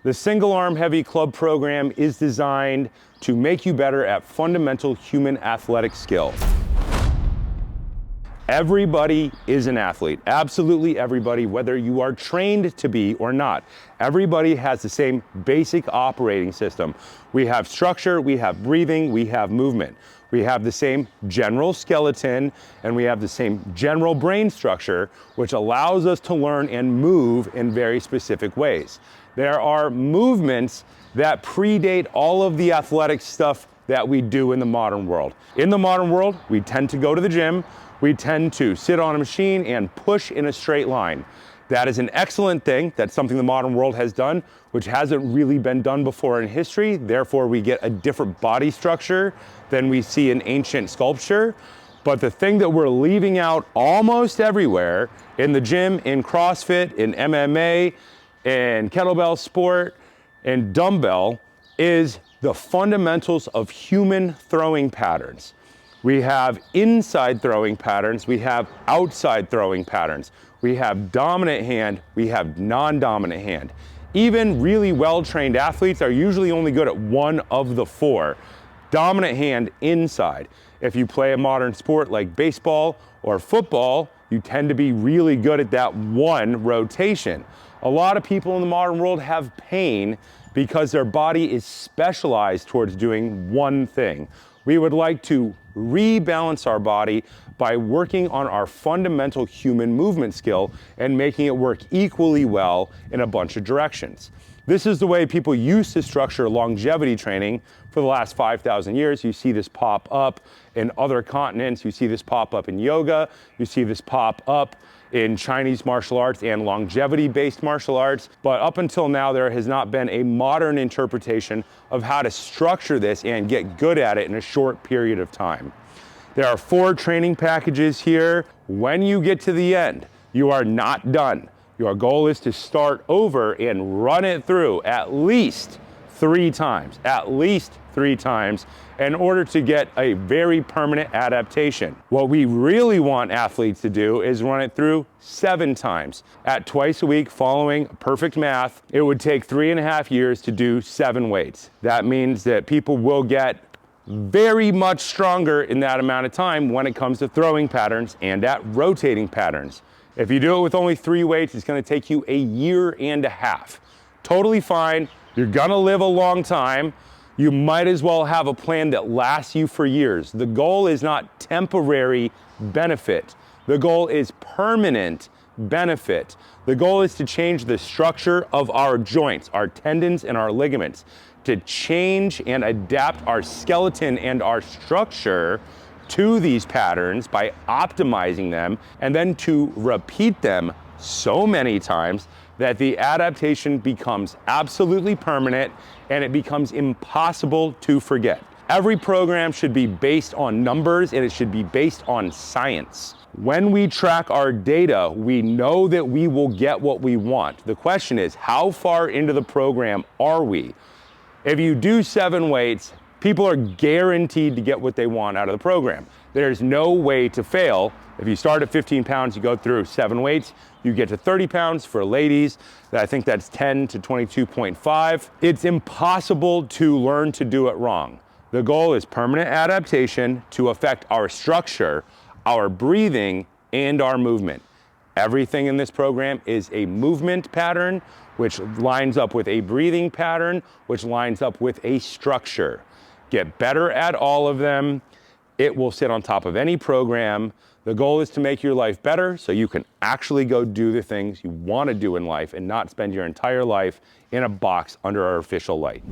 The single arm heavy club program is designed to make you better at fundamental human athletic skill. Everybody is an athlete, absolutely everybody, whether you are trained to be or not. Everybody has the same basic operating system. We have structure, we have breathing, we have movement. We have the same general skeleton, and we have the same general brain structure, which allows us to learn and move in very specific ways. There are movements that predate all of the athletic stuff that we do in the modern world. In the modern world, we tend to go to the gym, we tend to sit on a machine and push in a straight line. That is an excellent thing. That's something the modern world has done, which hasn't really been done before in history. Therefore, we get a different body structure than we see in ancient sculpture. But the thing that we're leaving out almost everywhere, in the gym, in CrossFit, in MMA, in kettlebell sport, and dumbbell, is the fundamentals of human throwing patterns. We have inside throwing patterns, we have outside throwing patterns. We have dominant hand, we have non-dominant hand. Even really well-trained athletes are usually only good at one of the four. Dominant hand inside. If you play a modern sport like baseball or football, you tend to be really good at that one rotation. A lot of people in the modern world have pain because their body is specialized towards doing one thing. We would like to rebalance our body by working on our fundamental human movement skill and making it work equally well in a bunch of directions. This is the way people used to structure longevity training for the last 5,000 years. You see this pop up in other continents. You see this pop up in yoga. You see this pop up in Chinese martial arts and longevity-based martial arts. But up until now, there has not been a modern interpretation of how to structure this and get good at it in a short period of time. There are 4 training packages here. When you get to the end, you are not done. Your goal is to start over and run it through at least 3 times, in order to get a very permanent adaptation. What we really want athletes to do is run it through 7 times. At twice a week following perfect math, it would take 3.5 years to do 7 weights. That means that people will get very much stronger in that amount of time when it comes to throwing patterns and at rotating patterns. If you do it with only 3 weights, it's gonna take you 1.5 years. Totally fine. You're gonna live a long time. You might as well have a plan that lasts you for years. The goal is not temporary benefit. The goal is permanent benefit. The goal is to change the structure of our joints, our tendons and our ligaments, to change and adapt our skeleton and our structure to these patterns by optimizing them, and then to repeat them so many times that the adaptation becomes absolutely permanent and it becomes impossible to forget. Every program should be based on numbers and it should be based on science. When we track our data, we know that we will get what we want. The question is, how far into the program are we? If you do 7 weights, people are guaranteed to get what they want out of the program. There's no way to fail. If you start at 15 pounds, you go through 7 weights, you get to 30 pounds for ladies. I think that's 10 to 22.5. It's impossible to learn to do it wrong. The goal is permanent adaptation to affect our structure, our breathing, and our movement. Everything in this program is a movement pattern, which lines up with a breathing pattern, which lines up with a structure. Get better at all of them. It will sit on top of any program. The goal is to make your life better so you can actually go do the things you want to do in life and not spend your entire life in a box under artificial light.